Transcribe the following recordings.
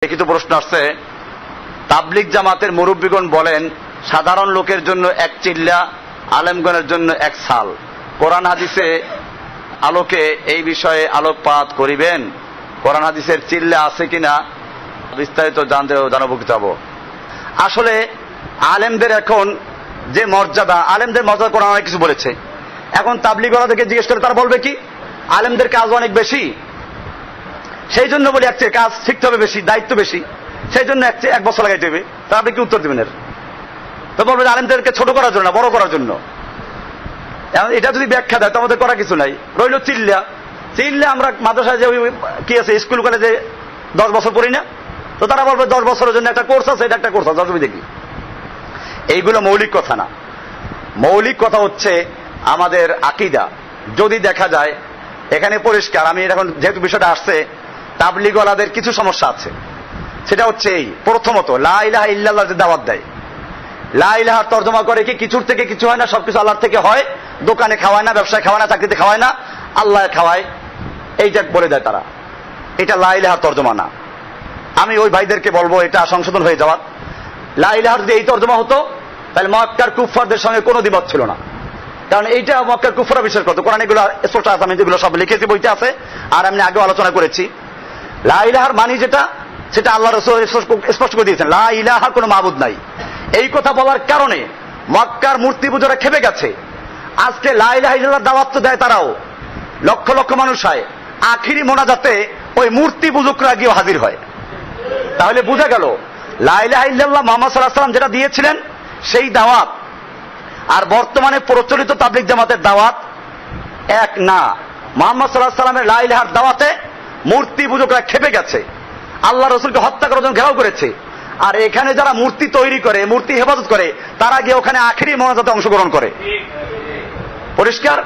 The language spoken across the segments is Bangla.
লিখিত প্রশ্ন আসছে, তাবলিগ জামাতের মুরব্বীগণ বলেন সাধারণ লোকের জন্য এক চিল্লা, আলেমগণের জন্য এক সাল। কোরআন হাদিসে আলোকে এই বিষয়ে আলোকপাত করিবেন। কোরআন হাদিসের চিল্লা আছে কিনা বিস্তারিত জানাবো কিতাব। আসলে আলেমদের এখন যে মর্যাদা, আলেমদের মর্যাদা কোরআন অনেক কিছু বলেছে। এখন তাবলিগওয়ালাদেরকে জিজ্ঞেস করে তারা বলবে কি আলেমদের কাজ অনেক বেশি, সেই জন্য বলি এক কাজ শিখতে হবে বেশি, দায়িত্ব বেশি, সেই জন্য এক বছর লাগাইতে হবে। তা আপনি কি উত্তর দেবেন? এর তো বলবে আলেমদেরকে ছোট করার জন্য, বড় করার জন্য। এটা যদি ব্যাখ্যা দেয় তো আমাদের করা কিছু নাই। রইল চিল্লা, চিল্লা আমরা মাদ্রাসায় যে কি আছে স্কুল কলেজে 10 বছর পড়ি না, তো তারা বলবে 10 বছরের জন্য একটা কোর্স আছে, এটা একটা কোর্স আছে, অসুবিধা কি? এইগুলো মৌলিক কথা না। মৌলিক কথা হচ্ছে আমাদের আকীদা। যদি দেখা যায় এখানে পরিষ্কার, আমি এখন যেহেতু বিষয়টা আসছে, তাবলিগওয়ালাদের কিছু সমস্যা আছে। সেটা হচ্ছে এই, প্রথমত লা ইলাহা ইল্লাল্লাহ যে দাওয়াত দেয়, লা ইলাহার তর্জমা করে কি কিছুর থেকে কিছু হয় না, সবকিছু আল্লাহর থেকে হয়। দোকানে খাওয়ায় না, ব্যবসায় খাওয়ায় না, চাকরিতে খাওয়ায় না, আল্লাহ খাওয়ায়, এইটা বলে দেয় তারা। এটা লা ইলাহার তর্জমা না। আমি ওই ভাইদেরকে বলবো এটা সংশোধন হয়ে যাওয়ার। লা ইলাহার যদি এই তর্জমা হতো তাহলে মক্কার কুফফারদের সঙ্গে কোনো দ্বিমত ছিল না, কারণ এইটা মক্কার কুফফাররা বিশ্বাস করতো। কোরআন এগুলো স্পষ্ট আছে, আমি যেগুলো সব লিখেছি বইতে আছে, আর আমি আগেও আলোচনা করেছি। লা ইলাহার মানি যেটা, সেটা আল্লাহ রাসূল স্পষ্ট করে দিয়েছেন, লা ইলাহা কোনো মাবুদ নাই। এই কথা বলার কারণে মক্কার মূর্তি পূজারা খেপে গেছে। আজকে লা ইলাহা ইল্লাল্লাহ দাওয়াত তো দেয় তারাও, লক্ষ লক্ষ মানুষ হয়, আখিরি মোনাজাতে ওই মূর্তি পূজকরা গিয়ে হাজির হয়। তাহলে বোঝা গেল লা ইলাহা ইল্লাল্লাহ মুহাম্মদ সাল্লাল্লাহু আলাইহি ওয়াসাল্লাম যেটা দিয়েছিলেন সেই দাওয়াত আর বর্তমানে প্রচলিত তাবলিগ জামাতের দাওয়াত এক না। মুহাম্মদ সাল্লাল্লাহু আলাইহি ওয়াসাল্লামের লা ইলাহার দাওয়াতে মূর্তি পূজকরা খেপে গেছে, আল্লাহ রাসূলকে হত্যা করার জন্য ঘেরাও করেছে। আর এখানে যারা মূর্তি তৈরি করে, মূর্তি হেফাজত করে, তারা গিয়ে ওখানে আখিরি মোনাজাতে অংশগ্রহণ করে। পরিষ্কার।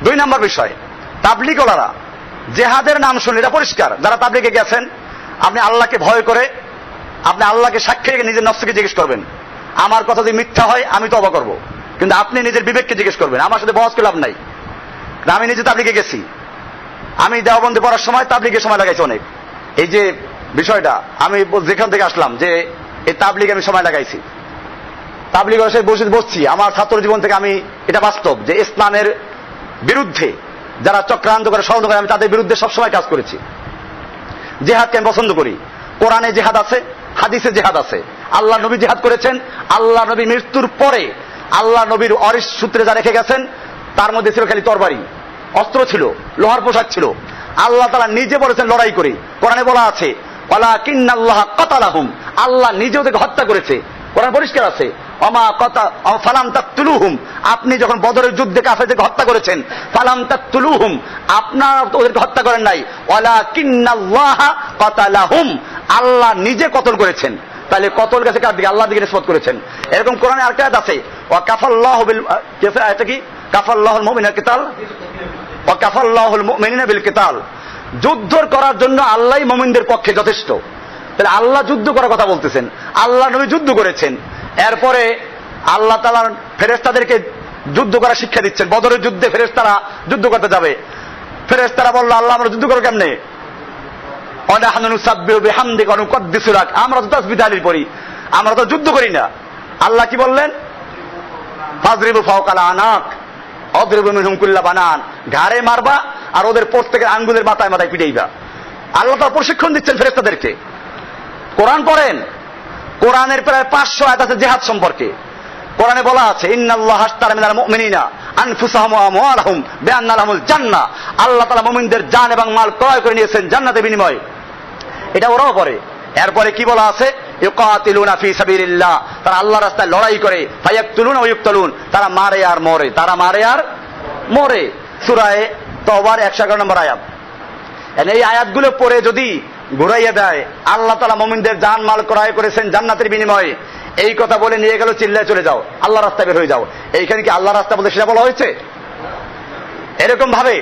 2 নম্বর বিষয়, তাবলিগওয়ালারা জেহাদের নাম শুনলে, এটা পরিষ্কার, যারা তাবলিগে গেছেন, আপনি আল্লাহকে ভয় করে, আপনি আল্লাহকে সাক্ষী রেখে নিজের নফসকে জিজ্ঞেস করবেন, আমার কথা যদি মিথ্যা হয় আমি তওবা করব, কিন্তু আপনি নিজের বিবেককে জিজ্ঞেস করবেন। আমার সাথে বহস করে লাভ নাই। আমি নিজে তাবলিগে গেছি, আমি দেওবন্দে পড়ার সময় তাবলিগের সময় লাগাইছি অনেক। এই যে বিষয়টা আমি যেখান থেকে আসলাম, যে এই তাবলিগে আমি সময় লাগাইছি, তাবলিগ বসছি, আমার ছাত্র জীবন থেকে আমি এটা বাস্তব যে ইসলামের বিরুদ্ধে যারা চক্রান্ত করে, ষড়যন্ত্র করে, আমি তাদের বিরুদ্ধে সবসময় কাজ করেছি। জেহাদকে আমি পছন্দ করি। কোরআনে জেহাদ আছে, হাদিসে জেহাদ আছে। আল্লাহ নবী জেহাদ করেছেন। আল্লাহ নবী মৃত্যুর পরে আল্লাহ নবীর ওয়ারিস সূত্রে যা রেখে গেছেন তার মধ্যে ছিল খালি তরবারি, অস্ত্র ছিল, লোহার পোশাক ছিল। আল্লাহ তাআলা নিজে বলেছেন লড়াই করি। কোরআনে বলা আছে ওয়ালাকিন্নাল্লাহা কাতালাহুম, আল্লাহ নিজে ওদেরকে হত্যা করেছে। কোরআন পরিষ্কার আছে ওমা কাতা ফালাম তাকতুলুহুম, আপনি যখন বদরের যুদ্ধে কাফেরদেরকে হত্যা করেছেন, ফালাম তাকতুলুহুম, আপনারা ওদেরকে হত্যা করেন নাই, ওয়ালাকিন্নাল্লাহা কাতালাহুম, আল্লাহ নিজে কতল করেছেন। তাহলে কতল গেছে কার দিকে? আল্লাহর দিকে নিসবত করেছেন। এরকম কোরআনে আরেকটা আয়াত আছে ওয়া কাফাল্লাহু বিল, এটা কি? কাফাল্লাহুল মুমিনিনা কিতাল ওয়া কাফাল্লাহুল মুমিনিনা বিল কিতাল, যুদ্ধ করার জন্য আল্লাহই মুমিনদের পক্ষে যথেষ্ট। তাহলে আল্লাহ যুদ্ধ করার কথা বলতেছেন, আল্লাহ নবী যুদ্ধ করেছেন। এরপরে আল্লাহ তাআলা ফেরেশতাদেরকে যুদ্ধ করার শিক্ষা দিচ্ছেন। বদরের যুদ্ধে ফেরেশতারা যুদ্ধ করতে যাবে, ফেরেশতারা বলল আল্লাহ আমরা যুদ্ধ করব কেমনে? ওয়ানাহনু নুসাব্বিহু বিহামদিকা ওয়া নুকদ্দিসু লাক, আমরা তো তাসবিহ তাহলিল পড়ি, আমরা তো যুদ্ধ করি না। আল্লাহ কি বললেন? ফাজরিবু ফাওকাল আনাক অদরিবু মিনহুম কুল্লা বানান, ঘাড়ে মারবা আর ওদের প্রত্যেকের আঙ্গুলের মাথায় মাথায় পিটাইবা। আল্লাহ তাআলা প্রশিক্ষণ দিচ্ছেন ফেরেশতাদেরকে। কোরআন পড়েন, কোরআনের প্রায় 500 আয়াত আছে জিহাদ সম্পর্কে। কোরআনে বলা আছে ইন্নাল্লাহা আশতারা মিনাল মুমিনিনা আনফুসাহুম ওয়া আমওয়ালাহুম বিআন্না লাহুমুল জান্নাহ, আল্লাহ তাআলা মুমিনদের জান এবং মাল ক্রয় করে নিয়েছেন জান্নাতের বিনিময়ে। এটা ওরাও পড়ে। এরপরে কি বলা আছে? ইউকাতিলুনা ফি সাবিলিল্লাহ, তারা আল্লাহর রাস্তায় লড়াই করে, ফায়াকতুলুনা ওয়া ইউকতালুন, তারা মারে আর মরে, তারা মারে আর মরে। সূরা তাওবার 111 নম্বর আয়াত। এই আয়াতগুলো পড়ে যদি ঘুরাইয়া দেয় আল্লাহ তাআলা মুমিনদের জান মাল ক্রয় করেছেন জান্নাতের বিনিময়ে, এই কথা বলে নিয়ে গেল চিল্লায় চলে যাও, আল্লাহর রাস্তায় বের হয়ে যাও। এইখানে কি আল্লাহর রাস্তা বলতে সেটা বলা হয়েছে? এরকম ভাবে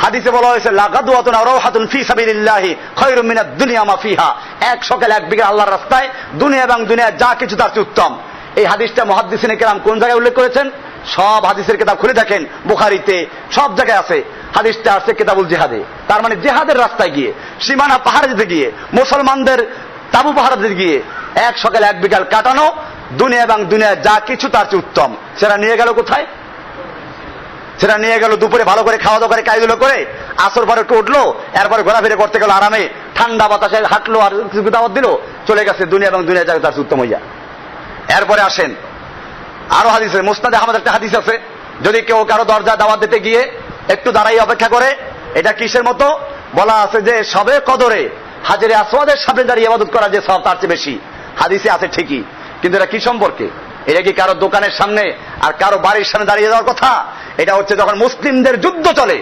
হাদিসে বলা হয়েছে লাগাদওয়াতুন আও রাওহাতুন ফি সাবিলিল্লাহি খায়রুম মিনাদ দুনিয়া মা ফিহা, এক সকালে এক বিকেল আল্লাহর রাস্তায়, দুনিয়া এবং দুনিয়া যা কিছু তার চেয়ে উত্তম। এই হাদিসটা মুহাদ্দিসিনে কেরাম কোন জায়গায় উল্লেখ করেছেন? সব হাদিসের কিতাব খুলে দেখেন, বুখারীতে সব জায়গায় আছে। হাদিসটা আছে কিতাবুল জিহাদে, তার মানে জিহাদের রাস্তায় গিয়ে, সীমানা পাহাড়ে যেতে গিয়ে, মুসলমানদের তাঁবু পাহারা দিতে গিয়ে এক সকাল এক বিকাল কাটানো, দুনিয়া এবং দুনিয়া যা কিছু তার চেয়ে উত্তম। সেটা নিয়ে গেল কোথায়? সেটা নিয়ে গেল দুপুরে ভালো করে খাওয়া দাওয়া করে কাজগুলো করে, আসর পরে একটু উঠলো, এরপরে ঘোরাফেরা করতে গেল আরামে, ঠান্ডা বাতাসে হাঁটলো আর কিছু দাওয়াত দিল, চলে গেছে দুনিয়া এবং দুনিয়া যা তার চেয়ে উত্তম হইয়া। এরপরে আসেন আরো হাদিস, মুসনাদে আহমদ একটা হাদিস আছে, যদি কেউ কারো দরজা দাওয়াত দিতে গিয়ে একটু দাঁড়াই অপেক্ষা করে, এটা কিসের মতো? বলা আছে যে সবে কদরে হাজরে আসওয়াদের সামনে দাঁড়িয়ে ইবাদত করা যে সওয়াব তার চেয়ে বেশি। হাদিসে আছে ঠিকই, কিন্তু এটা কি সম্পর্কে? এটা কি কারো দোকানের সামনে আর কারো বাড়ির সামনে দাঁড়িয়ে যাওয়ার কথা? এটা হচ্ছে যখন মুসলিমদের যুদ্ধ চলে,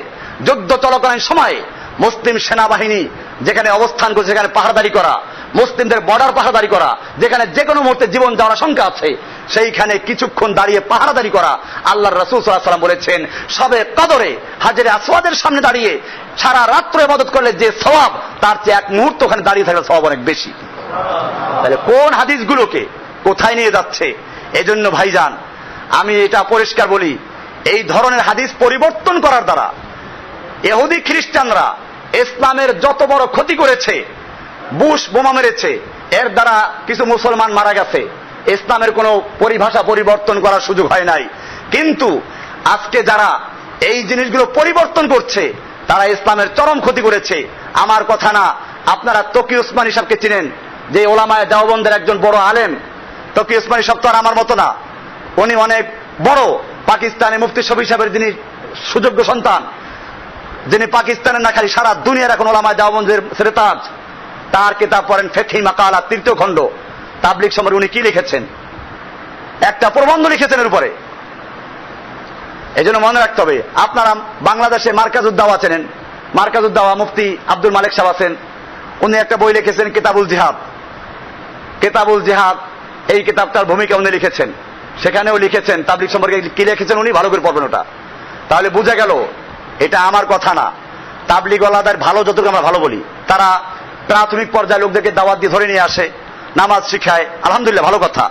যুদ্ধ চলাকালীন সময়ে মুসলিম সেনাবাহিনী যেখানে অবস্থান করছে সেখানে পাহারাদারি করা, মুসলিমদের বর্ডার পাহারাদারি করা, যেখানে যে কোনো মুহূর্তে জীবন যাওয়ার আশঙ্কা আছে, সেইখানে কিছুক্ষণ দাঁড়িয়ে পাহারাদারি করা। আল্লাহর রাসূল সাল্লাল্লাহু আলাইহি ওয়াসাল্লাম বলেছেন, সবে কদরে হাজরে আসওয়াদের সামনে দাঁড়িয়ে সারা রাত্র ইবাদত করলে যে সওয়াব তার চেয়ে এক মুহূর্ত ওখানে দাঁড়িয়ে থাকলে সওয়াব অনেক বেশি। তাহলে কোন হাদিসগুলোকে কোথায় নিয়ে যাচ্ছে? এজন্য ভাইজান আমি এটা পরিষ্কার বলি, এই ধরনের হাদিস পরিবর্তন করার দ্বারা ইহুদি খ্রিস্টানরা ইসলামের যত বড় ক্ষতি করেছে, বুশ বোমা মেরেছে, এর দ্বারা কিছু মুসলমান মারা গেছে, ইসলামের কোনো পরিভাষা পরিবর্তন করার সুযোগ হয় নাই। কিন্তু আজকে যারা এই জিনিসগুলো পরিবর্তন করছে তারা ইসলামের চরম ক্ষতি করেছে। আমার কথা না, আপনারা তকি উসমানী সাহেবকে চিনেন, যে ওলামায়ে দেওবন্দের একজন বড় আলেম। তকি উসমানী সাহেব তো আর আমার মতো না, উনি অনেক বড়, পাকিস্তানে মুফতি শফি সাহেবের যিনি সুযোগ্য সন্তান, যিনি পাকিস্তানের না খালি সারা দুনিয়ার এখন ওলামায়ে দেওবন্দের সেরেতাজ। তার কিতাব পড়েন ফিকহি মাকালা, তৃতীয় খণ্ড, তাবলিগ সম্পর্কে উনি কি লিখেছেন, একটা প্রবন্ধ লিখেছেন এর উপরে। এই জন্য মনে রাখতে হবে, আপনারা বাংলাদেশে মার্কাজুদ্দাওয়া চেনেন, মার্কাজুদ্দাওয়া মুফতি আব্দুল মালিক সাহেব আছেন, উনি একটা বই লিখেছেন কিতাবুল জিহাদ। কিতাবুল জিহাদ এই কিতাবটার ভূমিকা উনি লিখেছেন, সেখানেও লিখেছেন তাবলিগ সম্পর্কে কি লিখেছেন উনি, ভালো করে পড়বেন ওটা, তাহলে বুঝা গেল এটা আমার কথা না। তাবলিগ ওয়ালাদের ভালো যতটুকু আমরা ভালো বলি, তারা প্রাথমিক পর্যায়ে লোকদেরকে দাওয়াত দিয়ে ধরে নিয়ে আসে, নামাজ শিখায়, আলহামদুলিল্লাহ ভালো কথা।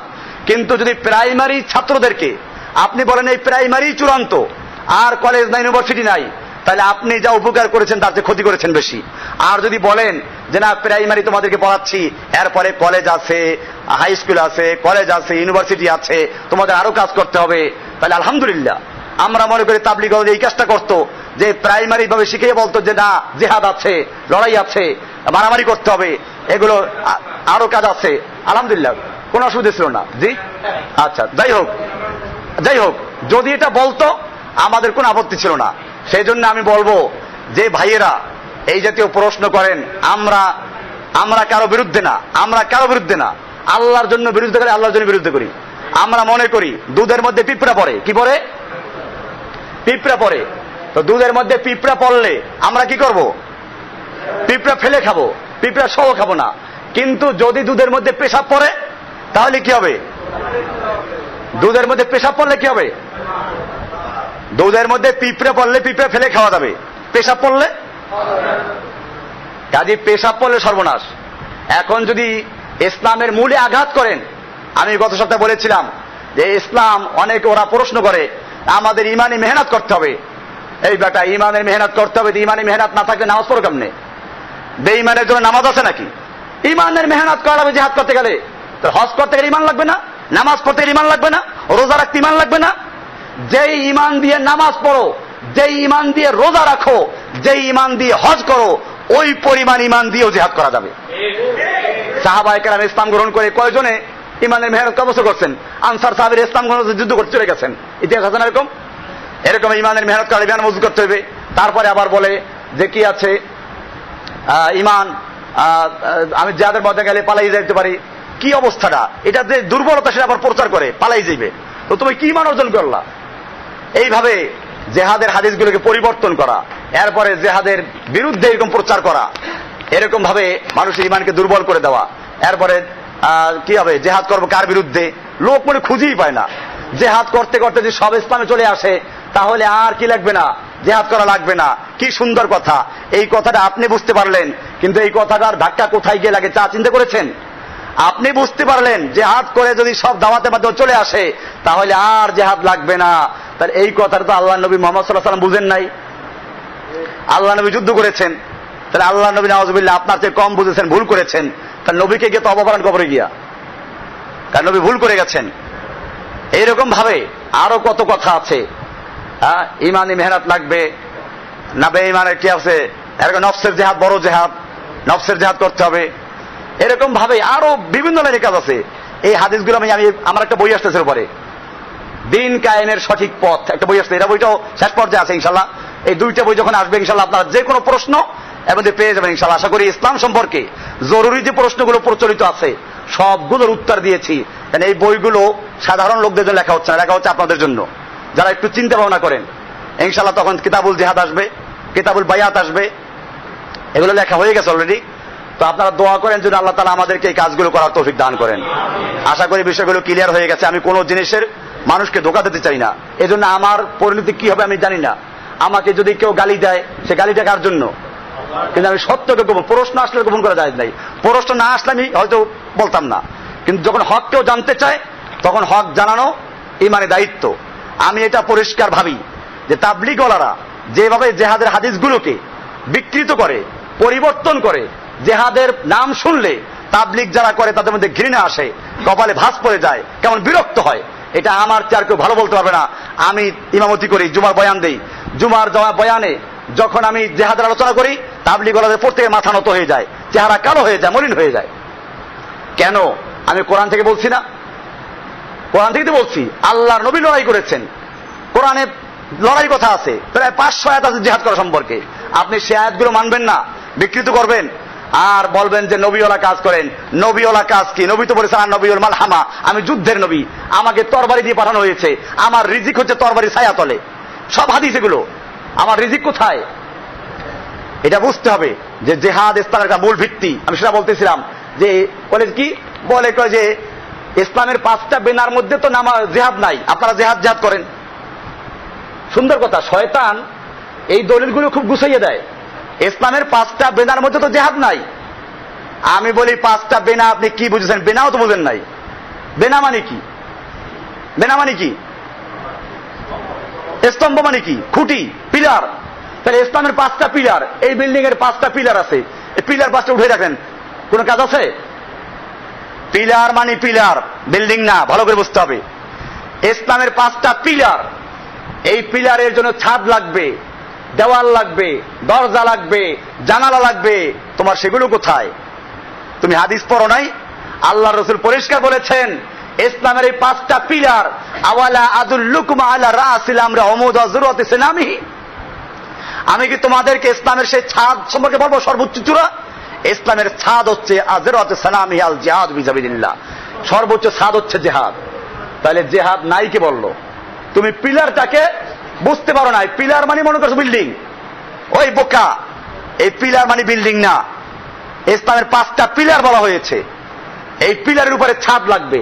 কিন্তু যদি প্রাইমারি ছাত্রদেরকে আপনি বলেন এই প্রাইমারি চূড়ান্ত, আর কলেজ নাই ইউনিভার্সিটি নাই, তাহলে আপনি যা উপকার করেছেন তার চেয়ে ক্ষতি করেছেন বেশি। আর যদি বলেন যে না প্রাইমারি তোমাদেরকে পড়াচ্ছি, এরপরে কলেজ আছে, হাই স্কুল আছে, কলেজ আছে, ইউনিভার্সিটি আছে, তোমাদের আরো কাজ করতে হবে, তাহলে আলহামদুলিল্লাহ। আমরা মনে করি তাবলিগ এই কাজটা করতো, যে প্রাইমারি ভাবে শিখিয়ে বলতো যে না জিহাদ আছে, লড়াই আছে, মারামারি করতে হবে, এগুলো আরো কাজ আছে, আলহামদুলিল্লাহ কোনো অসুবিধা ছিল না। জি আচ্ছা, যাই হোক, যদি এটা বলতো আমাদের কোনো আপত্তি ছিল না। সেই জন্য আমি বলবো যে ভাইয়েরা এই জাতীয় প্রশ্ন করেন, আমরা কারো বিরুদ্ধে না, আল্লাহর জন্য বিরুদ্ধে করি, আল্লাহর জন্য বিরুদ্ধে করি। আমরা মনে করি দুধের মধ্যে পিঁপড়া পড়ে, কি পড়ে? পিঁপড়া পড়ে। তো দুধের মধ্যে পিঁপড়া পড়লে আমরা কি করব? পিঁপড়া ফেলে খাবো, পিঁপড়া সহ খাবো না। কিন্তু যদি দুধের মধ্যে পেশাব পড়ে তাহলে কি হবে? দুধের মধ্যে পেশাব পড়লে কি হবে? দুধের মধ্যে পিঁপড়ে পড়লে পিঁপড়ে ফেলে খাওয়া যাবে, পেশাব পড়লে কাজে পেশাব পড়লে সর্বনাশ। এখন যদি ইসলামের মূলে আঘাত করেন, আমি গত সপ্তাহে বলেছিলাম যে ইসলাম অনেকে ওরা প্রশ্ন করে আমাদের ইমানি মেহনত করতে হবে। এই বেটা ইমানের মেহনত করতে হবে, ইমানি মেহনত না থাকলে নামাজ পড়ো কেমনে? বেঈমানের জন্য নামাজ আছে নাকি? ইমানের মেহনত করা হবে জিহাদ করতে গেলে। তো হজ করতে গেলে ইমান লাগবে না? নামাজ পড়তে গেলে ইমান লাগবে না? রোজা রাখতে ইমান লাগবে না? যেই ইমান দিয়ে নামাজ পড়ো, যেই ইমান দিয়ে রোজা রাখো, যেই ইমান দিয়ে হজ করো, ওই পরিমাণ ইমান দিয়েও জিহাদ করা যাবে। সাহাবায়ে কেরাম ইসলাম গ্রহণ করে কয়জনে ইমানের মেহনত অবশ্য করছেন? আনসার সাহাবীরা ইসলাম গ্রহণ যুদ্ধ করতে চলে গেছেন, ইতিহাস আছে না এরকম ইমানের মেহনত করে ইমান মজবুত করতে হবে। তারপরে আবার বলে যে কি আছে ইমান, আমি যাদের মধ্যে গেলে পালাই যাইতে পারি। কি অবস্থাটা, এটা যে দুর্বলতা সেটা আবার প্রচার করে পালাই যাইবে, তো তুমি কি ইমান অর্জন করলা? এইভাবে জেহাদের হাদিসগুলোকে পরিবর্তন করা, এরপরে জেহাদের বিরুদ্ধে এরকম প্রচার করা, এরকম ভাবে মানুষের ইমানকে দুর্বল করে দেওয়া। এরপরে কি হবে? জেহাদ করবো কার বিরুদ্ধে? লোক মনে খুঁজেই পায় না। জেহাদ করতে করতে যদি সব ইসলামে চলে আসে তাহলে আর কি লাগবে না, জেহাদ করা লাগবে না। কি সুন্দর কথা, এই কথাটা আপনি বুঝতে পারলেন, কিন্তু এই কথাটার ধাক্কা কোথায় গিয়ে লাগে তা চিন্তা করেছেন? আপনি বুঝতে পারলেন জেহাদ করে যদি সব দাওয়াতের মাধ্যমে চলে আসে তাহলে আর জেহাদ লাগবে না। তাহলে এই কথাটা তো আল্লাহ নবী মুহাম্মদ সাল্লাল্লাহু আলাইহি ওয়াসাল্লাম বুঝেন নাই। আল্লাহ নবী যুদ্ধ করেছেন, তাহলে আল্লাহ নবী নাউজুবিল্লাহ আপনার চেয়ে কম বুঝেছেন, ভুল করেছেন। তার নবীকে গিয়ে তওবা করেন কবরে গিয়া, কারণ নবী ভুল করে গেছেন। এইরকম ভাবে আরো কত কথা আছে। ইমানি মেহনত লাগবে না, বেঈমানের কি আছে, এরকম নফসের জেহাদ, বড় জেহাদ, নফসের জেহাদ করতে হবে। এরকম ভাবে আরো বিভিন্ন লাইনের কাজ আছে। এই হাদিসগুলো আমার একটা বই আসতেছে উপরে, দিন কায়েমের সঠিক পথ, একটা বই আসছে, এটা বইটাও শেষ পর্যায়ে আছে ইনশাল্লাহ। এই দুইটা বই যখন আসবে ইনশাল্লাহ আপনারা যে কোনো প্রশ্ন এর মধ্যে পেয়ে যাবেন ইনশাল্লাহ। আশা করি ইসলাম সম্পর্কে জরুরি যে প্রশ্নগুলো প্রচলিত আছে সবগুলোর উত্তর দিয়েছি। কারণ এই বইগুলো সাধারণ লোকদের জন্য লেখা হচ্ছে না, লেখা হচ্ছে আপনাদের জন্য, যারা একটু চিন্তা ভাবনা করেন। ইনশাল্লাহ তখন কিতাবুল জিহাদ আসবে, কিতাবুল বায়াত আসবে, এগুলো লেখা হয়ে গেছে অলরেডি। তো আপনারা দোয়া করেন যদি আল্লাহ তাআলা আমাদেরকে এই কাজগুলো করার তৌফিক দান করেন। আশা করি বিষয়গুলো ক্লিয়ার হয়ে গেছে। আমি কোনো জিনিসের মানুষকে ধোঁকা দিতে চাই না, এজন্য আমার পরিণতি কি হবে আমি জানি না। আমাকে যদি কেউ গালি দেয়, সে গালিটা কার জন্য? কিন্তু আমি সত্যকে গোপন, প্রশ্ন আসলে গোপন করা যায় নাই, প্রশ্ন না আসলে আমি হয়তো বলতাম না। কিন্তু যখন হক কেউ জানতে চায় তখন হক জানানো ইমানের দায়িত্ব। আমি এটা পরিষ্কার ভাবি যে তাবলীগওয়ালারা যেভাবে জেহাদের হাদিসগুলোকে বিকৃত করে, পরিবর্তন করে, জেহাদের নাম শুনলে তাবলীগ যারা করে তাদের মধ্যে ঘৃণা আসে, কপালে ভাঁজ পড়ে যায়, কেমন বিরক্ত হয়, এটা আমার চেয়ে আর কেউ ভালো বলতে পারবে না। আমি ইমামতি করি, জুমার বয়ান দেই, জুমার বয়ানে যখন আমি জেহাদের আলোচনা করি তাবলীগওয়ালাদের প্রত্যেকের মাথা নত হয়ে যায়, চেহারা কালো হয়ে যায়, মলিন হয়ে যায়। কেন? আমি কোরআন থেকে বলছি না, কোরআন থেকে তো বলছি। আল্লাহর নবী লড়াই করেছেন, কোরআনে লড়াই কথা আছে, প্রায় 500 আয়াত আছে জিহাদ করা সম্পর্কে। আপনি সে আয়াতগুলো মানবেন না, বিকৃত করবেন, আর বলবেন যে নবীওয়ালা কাজ করেন। নবীওয়ালা কাজ কি? নবী তো বলেছেন আর নবীউল মালহামা, আমি যুদ্ধের নবী, আমাকে তরবারি দিয়ে পাঠানো হয়েছে, আমার রিজিক হচ্ছে তরবারি ছায়া তলে। সব হাদিস এগুলো। আমার রিজিক কোথায়? এটা বুঝতে হবে যে জেহাদ ইসলামের একটা মূল ভিত্তি। আমি সেটা বলতেছিলাম যে বলে কি বলে যে ইসলামের 5টা বেনার মধ্যে তো জেহাদ নাই, আপনারা জেহাদ জেহাদ করেন। সুন্দর কথা, শয়তান এই দলিলগুলো খুব গুছাইয়ে দেয়। ইসলামের 5টা বেনার মধ্যে তো জেহাদ নাই। আমি বলি 5টা বেনা আপনি কি বুঝেছেন? বেনাও তো বুঝেন নাই। বেনা মানে কি? বেনা মানে কি? স্তম্ভ মানে কি? খুঁটি, পিলার। তাহলে ইসলামের 5টা পিলার, এই বিল্ডিং এর 5টা পিলার আছে, এই পিলার 5টা উঠে রাখেন, কোন কাজ আছে? পিলার মানে পিলার, বিল্ডিং না, ভালো করে বুঝতে হবে। ইসলামের 5টা পিলার, এই পিলারের জন্য ছাদ লাগবে, দেওয়াল লাগবে, দরজা লাগবে, জানালা লাগবে। তোমার সেগুলো কোথায়? তুমি হাদিস পড়ো নাই? আল্লাহ রাসূল পরিষ্কার বলেছেন ইসলামের এই 5টা পিলার, আওয়ালা আদুল্লুকুম আলা রাসিল আমরা উমুদ যুররাতি সিনামিহি। আমি কি তোমাদেরকে ইসলামের সেই ছাদ সম্পর্কে বলবো? সর্বোচ্চ চূড়া ইসলামের ছাদ হচ্ছে আযরাতু সানামি আল জিহাদ ফিসাবিলিল্লাহ, সর্বোচ্চ ছাদ হচ্ছে জিহাদ। তাহলে জিহাদ নাই কে বললো? তুমি পিলারটাকে বুঝতে পারো না। পিলার মানে মনে করছো বিল্ডিং, ওই বোকা, এই পিলার মানে বিল্ডিং না। ইসলামের 5টা পিলার বলা হয়েছে, এই পিলারের উপরে ছাদ লাগবে,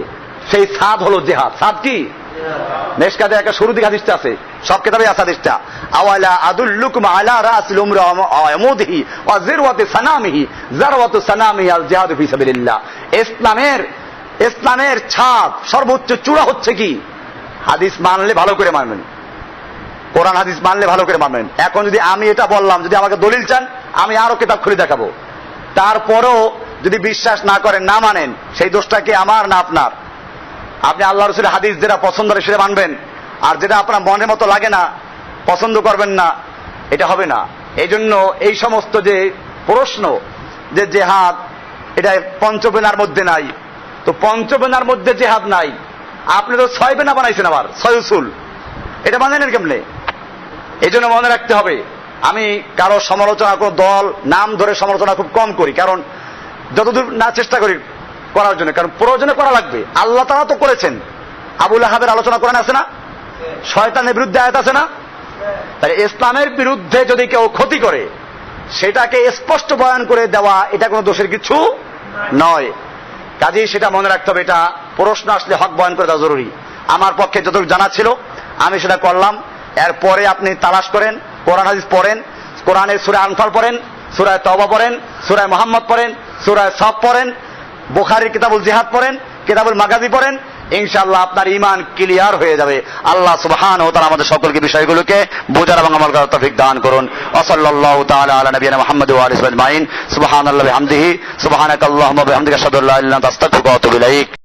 সেই ছাদ হলো জিহাদ। ছাদ কি? মেশকাতে একটা শুরু দিকে হাদিসটা আছে, সব কিতাবে আছে হাদিসটা, আওয়ালা আদুল্লুকুম আলা রাসিল উমরা আমুদিহি ওয়া যিরওয়াতি সানামিহি যারওয়াতু সানামিহি আল জিহাদ ফি সাবিলিল্লাহ। ইসলামের ছাদ, সর্বোচ্চ চূড়া হচ্ছে কি? হাদিস মানলে ভালো করে মানবেন, কোরআন হাদিস মানলে ভালো করে মানবেন। এখন যদি আমি এটা বললাম, যদি আমাকে দলিল চান আমি আরো কিতাব খুলে দেখাবো, তারপরও যদি বিশ্বাস না করেন, না মানেন, সেই দোষটা কি আমার না আপনার? আপনি আল্লাহ রাসূলের হাদিস যেটা পছন্দ হয় সেটা মানবেন, আর যেটা আপনার মনের মতো লাগে না, পছন্দ করবেন না, এটা হবে না। এই জন্য এই সমস্ত যে প্রশ্ন যে জেহাদ এটা 5 বেনার মধ্যে নাই, তো 5 বেনার মধ্যে জেহাদ নাই, আপনি তো 6 বেনা বানাইছেন, আবার 6 উসুল, এটা মানেন কেমনে? এই জন্য মনে রাখতে হবে, আমি কারো সমালোচনা, কোনো দল নাম ধরে সমালোচনা খুব কম করি, কারণ যতদূর না চেষ্টা করি করার জন্য, কারণ প্রয়োজনে করা লাগবে। আল্লাহ তাআলা তো করেছেন। আবু লাহাবের আলোচনা করেন আছে না? শয়তানের বিরুদ্ধে আয়াত আছে না? তাহলে ইসলামের বিরুদ্ধে যদি কেউ ক্ষতি করে সেটাকে স্পষ্ট বয়ান করে দেওয়া, এটা কোনো দোষের কিছু নয়। কাজেই সেটা মনে রাখতে হবে, এটা প্রশ্ন আসলে হক বয়ান করে দেওয়া জরুরি। আমার পক্ষে যতটুকু জানা ছিল আমি সেটা করলাম। এরপরে আপনি তালাশ করেন, কোরআন হাদিস পড়েন, কোরআনের সূরা আনফাল পড়েন, সূরা তওবা পড়েন, সূরা মুহাম্মদ পড়েন, সূরা সফ পড়েন, বুখারীর কিতাবুল জিহাদ পড়েন, কিতাবুল মাগাজি পড়েন। ইনশাআল্লাহ আপনার ঈমান ক্লিয়ার হয়ে যাবে। আল্লাহ সুবহানাহু ওয়া তাআলা আমাদের সকলকে বিষয়গুলোকে বোঝার এবং আমল করার তৌফিক দান করুন। ওয়া সাল্লাল্লাহু তাআলা আলা নবিয়িনা মুহাম্মদ ওয়া আলিহি ওয়া সাহবিহি আজমাইন। সুবহানাল্লাহি ওয়া বিহামদিহি, সুবহানাকাল্লাহুম্মা ওয়া বিহামদিকা আশহাদু আল্লা ইলাহা ইল্লা আনতা আস্তাগফিরুকা ওয়া আতুবু ইলাইক।